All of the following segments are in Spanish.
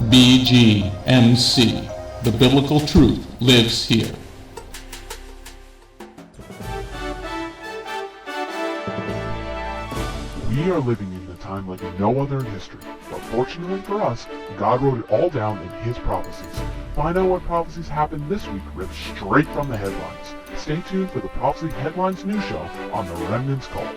BGMC. The biblical truth lives here. We are living in a time like no other in history, but fortunately for us, God wrote it all down in His prophecies. Find out what prophecies happened this week ripped straight from the headlines. Stay tuned for the Prophecy Headlines news show on the Remnant's Call.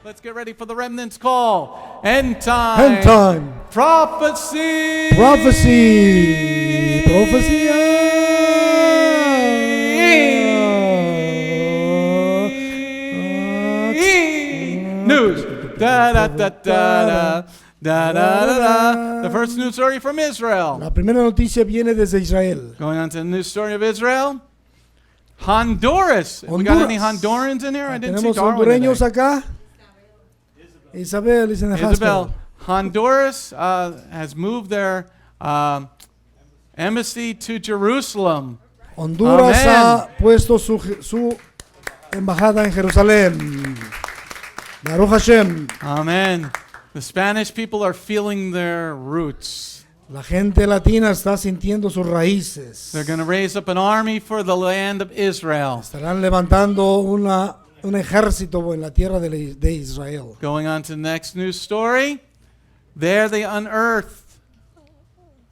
Let's get ready for the Remnant's Call. End time. End time. Prophecy. Prophecy. Prophecy. News. Da da da da da. Da, da, da, da. The first news story from Israel. La primera noticia viene desde Israel. Going on to the news story of Israel. Honduras. We got any Hondurans in here? I didn't see Tenemos Darwin hondureños today. acá. Isabel is in the Isabel, hospital. Honduras has moved their embassy to Jerusalem. Honduras Amen. ha puesto su embajada en Jerusalén. Baruch Hashem. Amen. The Spanish people are feeling their roots. La gente latina está sintiendo sus raíces. They're going to raise up an army for the land of Israel. Estarán levantando un ejército en la tierra de Israel. Going on to the next news story. There they unearthed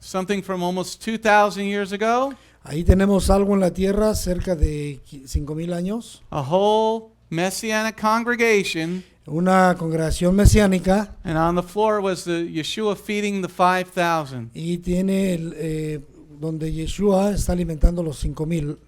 something from almost 2,000 years ago. Ahí tenemos algo en la tierra cerca de 5,000 años. A whole Messianic congregation. Una congregación mesiánica. And on the floor was the Yeshua feeding the 5,000. Y tiene donde Yeshua está alimentando los 5,000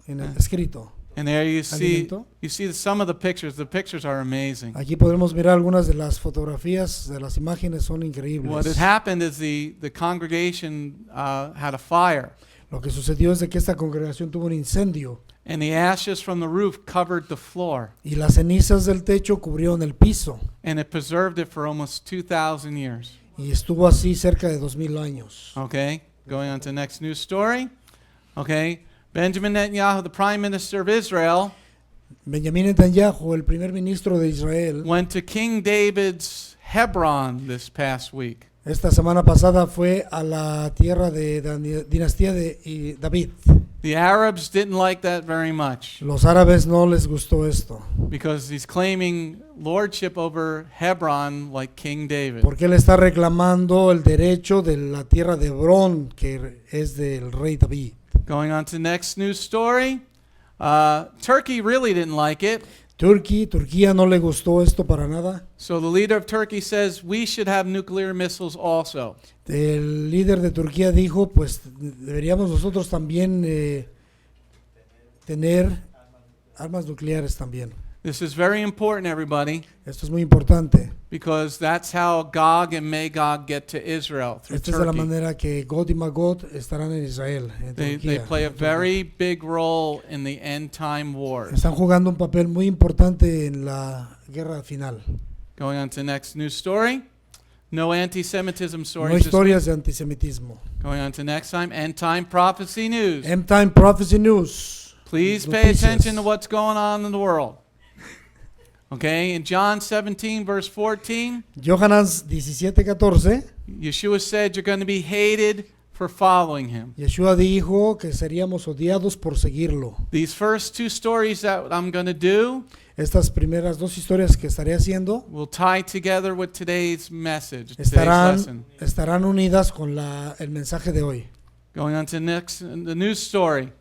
en el escrito. And there you see Alimento. some of the pictures. The pictures are amazing. Aquí podemos mirar algunas de las fotografías, de las imágenes son What had increíbles. happened is the congregation had a fire, Lo que sucedió es de que esta congregación tuvo un incendio and the ashes from the roof covered the floor, y las cenizas del techo cubrieron el piso and it preserved it for almost 2,000 years. y estuvo así cerca de 2,000 años. Okay, going on to the next news story. Okay, Benjamin Netanyahu, the Prime Minister of Israel, Benjamín Netanyahu, el primer ministro de Israel, went to King David's Hebron this past week. esta semana pasada fue a la tierra de la dinastía de David. The Arabs didn't like that very much Los árabes no les gustó esto, because he's claiming lordship over Hebron like King David. porque él está reclamando el derecho de la tierra de Hebrón, que es del rey David. Going on to the next news story. Turkey really didn't like it. Turquía no le gustó esto para nada. So the leader of Turkey says we should have nuclear missiles also. El líder de Turquía dijo, pues deberíamos nosotros también tener armas nucleares también. This is very important, everybody, Esto es muy importante. because that's how Gog and Magog get to Israel, through Esta es de la Turkey. manera que Gog y Magog estarán en Israel, en They Turquía. play a very big role in the end time wars. Están jugando un papel muy importante en la guerra final. Going on to the next news story. No anti-Semitism No stories this week. historias de antisemitismo. Going on to next time. End time prophecy news. End Time Prophecy News. Please pay Noticias. attention to what's going on in the world. Okay, in John 17, verse 14, Yohanan 17:14, Yeshua said you're going to be hated for following him. Yeshua dijo que seríamos odiados por seguirlo. These first two stories that I'm going to do Estas primeras dos historias que estaré haciendo will tie together with today's message, today's lesson. estarán unidas con el mensaje de hoy. Going on to the news story.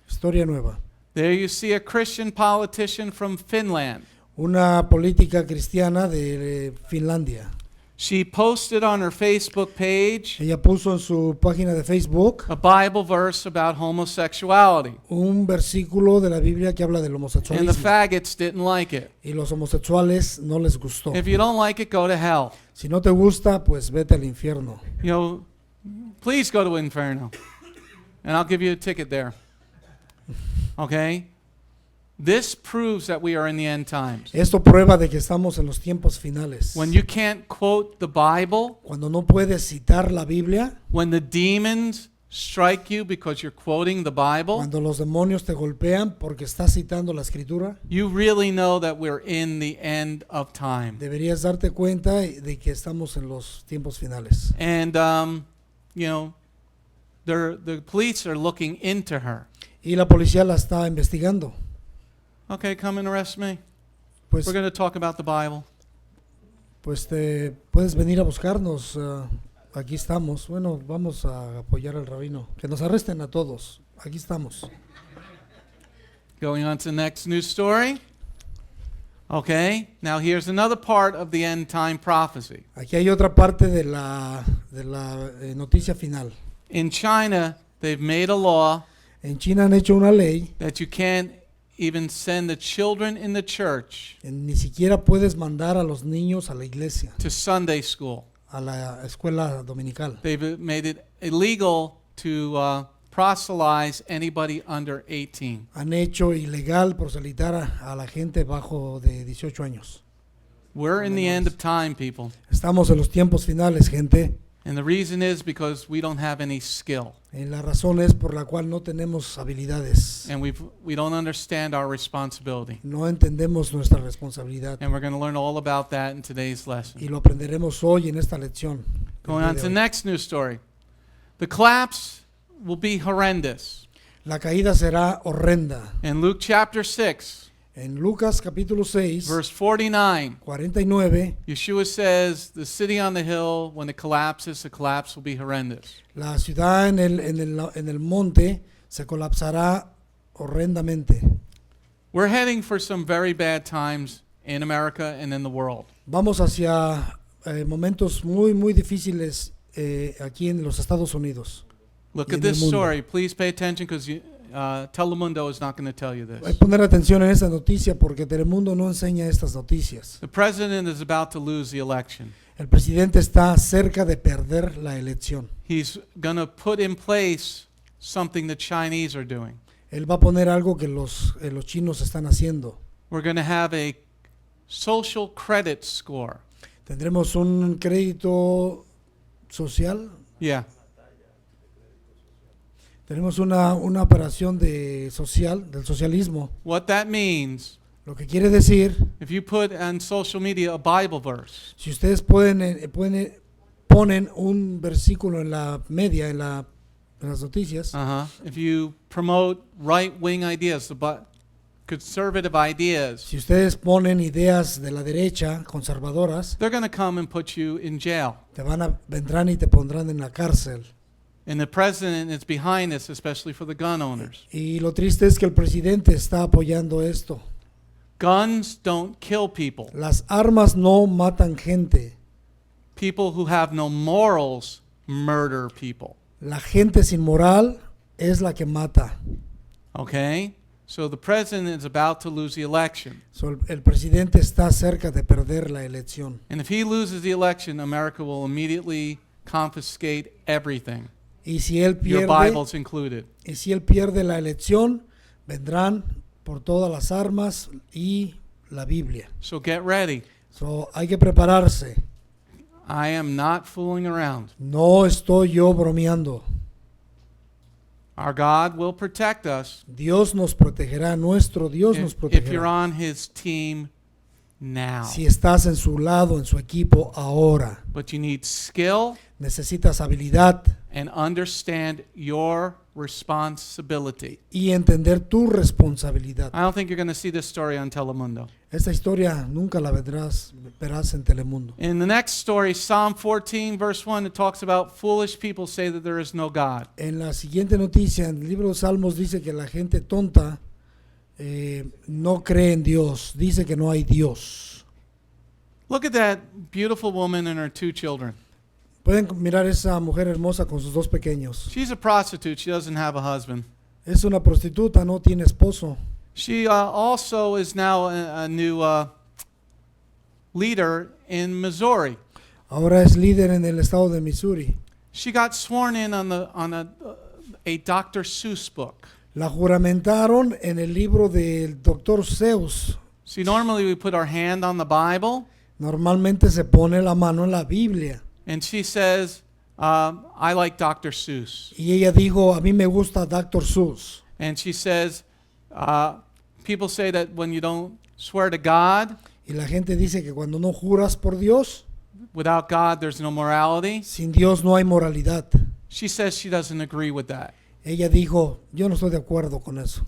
Historia nueva. There you see a Christian politician from Finland. Una política cristiana de Finlandia. She posted on her Facebook page Ella puso en su página de Facebook a Bible verse about homosexuality. un versículo de la Biblia que habla del And the homosexualismo. faggots didn't like it. Y los homosexuales no les gustó. If you don't like it, go to hell. Si no te gusta, pues vete al infierno. You know, please go to Inferno. And I'll give you a ticket there. Okay? This proves that we are in the end times. Esto prueba de que estamos en los tiempos finales. When you can't quote the Bible, Cuando no puedes citar la Biblia, when the demons strike you because you're quoting the Bible, cuando los demonios te golpean porque estás citando la escritura, you really know that we're in the end of time. deberías darte cuenta de que estamos en los tiempos finales. And, you know, the police are looking into her. Y la policía la está investigando. Okay, come and arrest me. Pues, We're going to talk about the Bible. pues te puedes venir a buscarnos. Aquí estamos. Bueno, vamos a apoyar al rabino. Que nos arresten a todos. Aquí estamos. Going on to the next news story. Okay, now here's another part of the end time prophecy. Aquí hay otra parte de la noticia final. In China, they've made a law En China han hecho una ley. that you can't even send the children in the church Ni siquiera puedes mandar a los niños a la iglesia, to Sunday school. a la escuela dominical. They've made it illegal to proselytize anybody under 18. Han hecho ilegal proselitar a la gente bajo de 18 años. We're in the end of time, people. Estamos en los tiempos finales, gente. And the reason is because we don't have any skill. La razón es por la cual no tenemos habilidades. And we don't understand our responsibility. No entendemos nuestra responsabilidad. And we're going to learn all about that in today's Y lesson. lo aprenderemos hoy en esta lección. Going on to the next news story. The collapse will be horrendous. La caída será horrenda. In Luke chapter 6, En Lucas capítulo 6, verse 49, 49, Yeshua says, the city on the hill, when it collapses, the collapse will be horrendous. la ciudad en el monte se colapsará horrendamente. We're heading for some very bad times in America and in the world. Vamos hacia momentos muy, muy difíciles aquí en los Estados Unidos. Look Y at en el this mundo. story. Please pay attention because Telemundo is not going to tell you Hay this. que poner atención en esta noticia porque Telemundo no enseña estas noticias. The president is about to lose the election. El presidente está cerca de perder la elección. He's going to put in place something the Chinese are doing. Él va a poner algo que los chinos están haciendo. We're going to have a social credit score. Tendremos un crédito social. Yeah. Tenemos una operación del socialismo. What that means, Lo que quiere decir, if you put on social media a Bible verse, si ustedes ponen un versículo en la media, en las noticias, if you promote right-wing ideas, conservative ideas, si ustedes ponen ideas de la derecha, conservadoras, they're going to come and put you in jail. vendrán y te pondrán en la cárcel. And the president is behind this, especially for the gun owners. Y lo triste es que el presidente está apoyando esto. Guns don't kill people. Las armas no matan gente. People who have no morals murder people. La gente sin moral es la que mata. Okay? So the president is about to lose the election. So, el presidente está cerca de perder la elección. And if he loses the election, America will immediately confiscate everything, Y si él your Bibles included. la elección, vendrán por todas las armas y la Biblia. So get ready. So, hay que prepararse. I am not fooling around. No estoy yo bromeando. Our God will protect us Dios nos protegerá, nuestro Dios nos if you're protegerá. on his team now. Si estás en su lado, en su equipo, ahora. But you need skill Necesitas habilidad and understand your responsibility. y entender tu responsabilidad. I don't think you're going to see this story on Telemundo. Esta historia nunca la verás en Telemundo. In the next story, Psalm 14, verse 1, it talks about foolish people say that there is no God. En la siguiente noticia, en el libro de Salmos dice que la gente tonta no cree en Dios, dice que no hay Dios. Look at that beautiful woman and her two children. Pueden mirar esa mujer hermosa con sus dos pequeños. She's a prostitute. She doesn't have a husband. Es una prostituta, no tiene esposo. She also is now a new leader in Missouri. Ahora es líder en el estado de Missouri. She got sworn in on a Dr. Seuss book. La juramentaron en el libro del Dr. Seuss. See, normally we put our hand on the Bible, Normalmente se pone la mano en la Biblia. and she says I like Dr. Seuss. Y ella dijo, a mí me gusta Dr. Seuss. And she says, people say that when you don't swear to God, Y la gente dice que cuando no juras por Dios, without God there's no morality. sin Dios no hay moralidad. She says she doesn't agree with that. Ella dijo, yo no estoy de acuerdo con eso.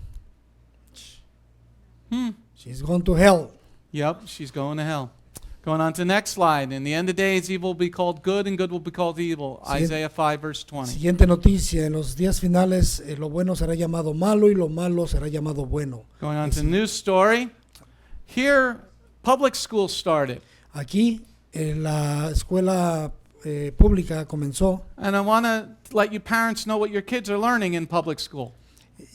She's gone to hell. Yep, she's going to hell. Going on to the next slide. In the end of days, evil will be called good and good will be called evil. Isaiah 5 verse 20. Siguiente noticia, en los días finales lo bueno será llamado malo y lo malo será llamado bueno. Going on to the news story. Here, public schools started. Aquí la escuela pública comenzó. And I want to let you parents know what your kids are learning in public school.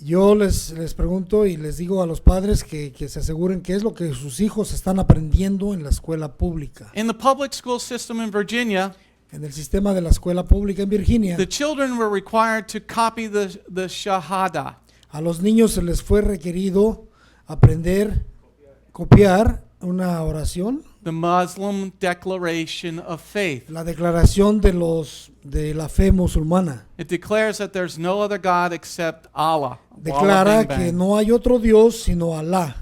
Yo les pregunto y les digo a los padres que se aseguren qué es lo que sus hijos están aprendiendo en la escuela pública. In the public school system in Virginia, En el sistema de la escuela pública en Virginia, the children were required to copy the Shahada. a los niños se les fue requerido aprender, copiar una oración, The Muslim Declaration of Faith. la declaración de la fe musulmana. It declares that there's no other God except Allah. Declara Wallah, bing, que bang. no hay otro Dios sino Alá.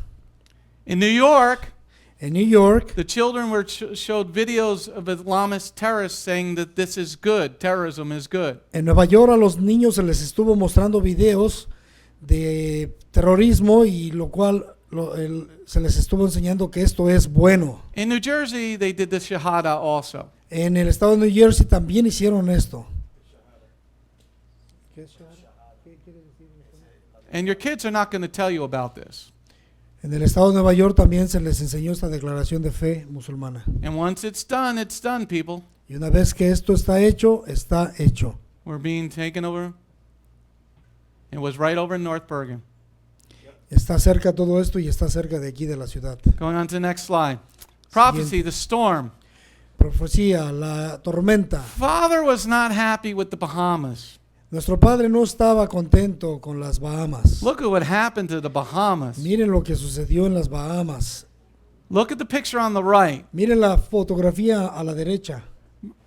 In New York, En New York, the children were showed videos of Islamist terrorists saying that this is good, terrorism is good. en Nueva York a los niños se les estuvo mostrando videos de terrorismo y lo cual se les estuvo enseñando que esto es bueno. In New Jersey, they did the Shahada also. En el estado de New Jersey también hicieron esto. And your kids are not going to tell you about this. En el estado de Nueva York también se les enseñó esta declaración de fe musulmana. And once it's done, people. Y una vez que esto está hecho, está hecho. We're being taken over. It was right over in North Bergen. Está cerca todo esto y está cerca de aquí de la ciudad. Going on to the next slide. Prophecy, the storm. Profecía, la tormenta. Father was not happy with the Bahamas. Nuestro padre no estaba contento con las Bahamas. Look at what happened to the Bahamas. Miren lo que sucedió en las Bahamas. Look at the picture on the right. Miren la fotografía a la derecha.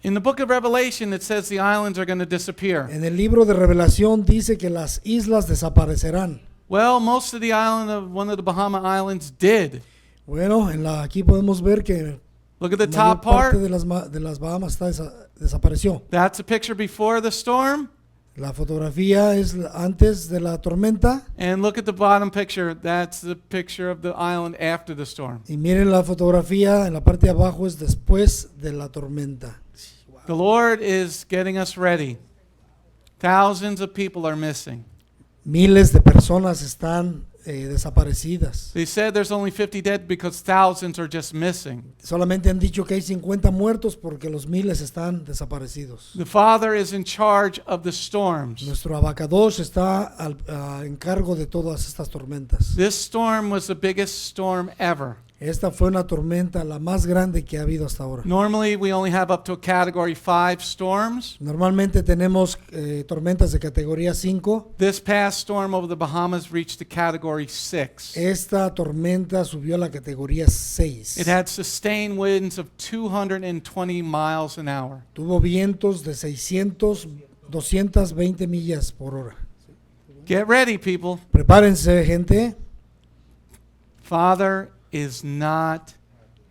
In the book of Revelation, it says the islands are going to disappear. En el libro de Revelación dice que las islas desaparecerán. Well, most of the island of one of the Bahama islands did. Bueno, aquí podemos ver que Look at the la mayor top part. parte de las Bahamas desapareció. That's a picture before the storm. La fotografía es antes de la tormenta. And look at the bottom picture. That's the picture of the island after the storm. Y miren la fotografía en la parte de abajo es después de la tormenta. The Lord is getting us ready. Thousands of people are missing. Miles de personas están desaparecidas. They said there's only 50 dead because thousands are just missing. Solamente han dicho que hay 50 muertos porque los miles están desaparecidos. The Father is in charge of the storms. Nuestro abacados está en cargo de todas estas tormentas. This storm was the biggest storm ever. Esta fue una tormenta la más grande que ha habido hasta ahora. Normally we only have up to a category 5 storms. Normalmente tenemos tormentas de categoría 5. This past storm over the Bahamas reached the category 6. Esta tormenta subió a la categoría 6. It had sustained winds of 220 miles an hour. Tuvo vientos de 220 millas por hora. Get ready, people. Prepárense, gente. Father is not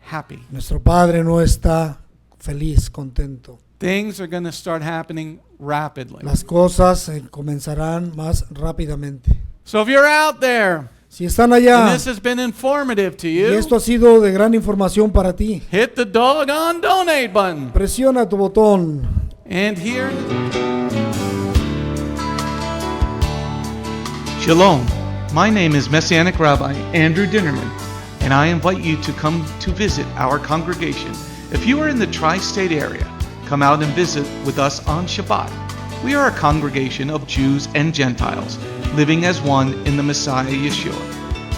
happy. Nuestro Padre no está feliz, contento. Things are going to start happening rapidly. Las cosas comenzarán más rápidamente. So if you're out there Si están and allá this has been informative to y you, esto ha sido de gran información para ti, hit the doggone donate button. presiona tu botón. And here, Shalom. My name is Messianic Rabbi Andrew Dinnerman, and I invite you to come to visit our congregation. If you are in the tri-state area, come out and visit with us on Shabbat. We are a congregation of Jews and Gentiles, living as one in the Messiah Yeshua.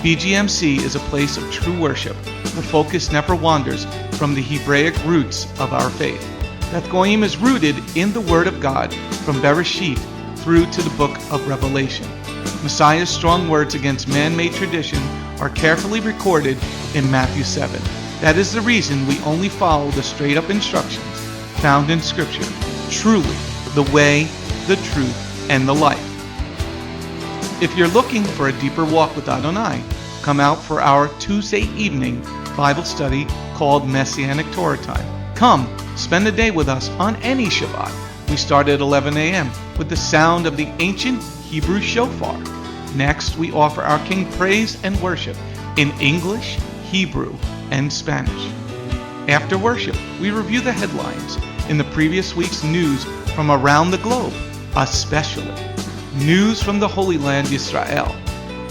BGMC is a place of true worship. The focus never wanders from the Hebraic roots of our faith. Beth Goyim is rooted in the Word of God from Bereshit through to the book of Revelation. Messiah's strong words against man-made tradition are carefully recorded in Matthew 7. That is the reason we only follow the straight-up instructions found in Scripture. truly the way, the truth, and the life. If you're looking for a deeper walk with Adonai, come out for our Tuesday evening Bible study called Messianic Torah Time. Come, spend the day with us on any Shabbat. We start at 11 a.m. with the sound of the ancient Hebrew shofar. Next, we offer our King praise and worship in English, Hebrew, and Spanish. After worship, we review the headlines in the previous week's news from around the globe, especially news from the Holy Land, Israel.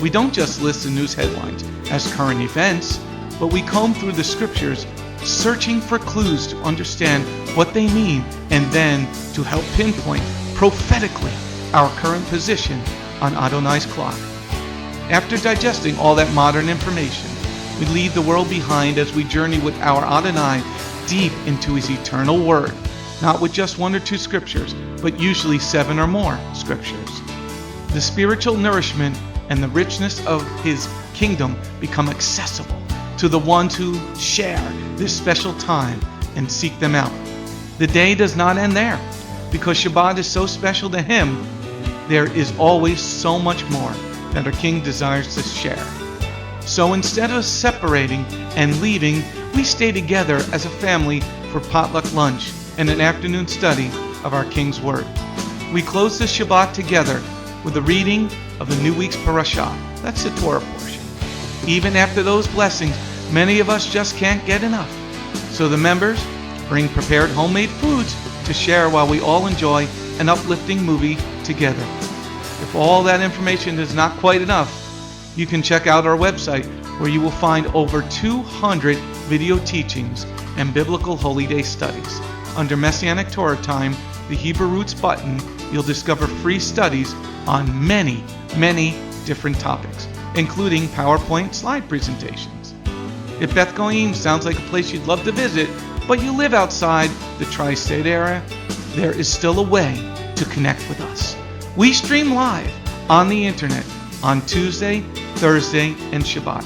We don't just list the news headlines as current events, but we comb through the scriptures, searching for clues to understand what they mean and then to help pinpoint prophetically our current position on Adonai's clock. After digesting all that modern information, we leave the world behind as we journey with our Adonai deep into his eternal word, not with just 1 or 2 scriptures, but usually 7 or more scriptures. The spiritual nourishment and the richness of his kingdom become accessible to the ones who share this special time and seek them out. The day does not end there. Because Shabbat is so special to him, there is always so much more that our King desires to share. So instead of separating and leaving, we stay together as a family for potluck lunch and an afternoon study of our King's Word. We close the Shabbat together with a reading of the new week's parashah. That's the Torah portion. Even after those blessings, many of us just can't get enough. So the members bring prepared homemade foods to share while we all enjoy an uplifting movie together. If all that information is not quite enough, you can check out our website where you will find over 200 video teachings and biblical holy day studies. Under Messianic Torah Time, the Hebrew Roots button, you'll discover free studies on many, many different topics, including PowerPoint slide presentations. If Beth Goyim sounds like a place you'd love to visit, but you live outside the tri-state area, there is still a way to connect with us. We stream live on the internet on Tuesday, Thursday, and Shabbat.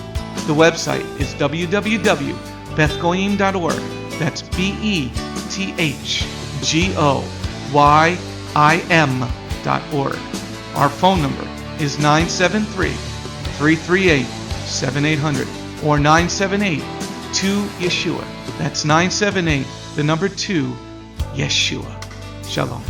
The website is www.bethgoyim.org. That's BETHGOYIM.org. Our phone number is 973-338-7800 or 978-2-YESHUA. That's 978, the number 2, Yeshua. Shalom.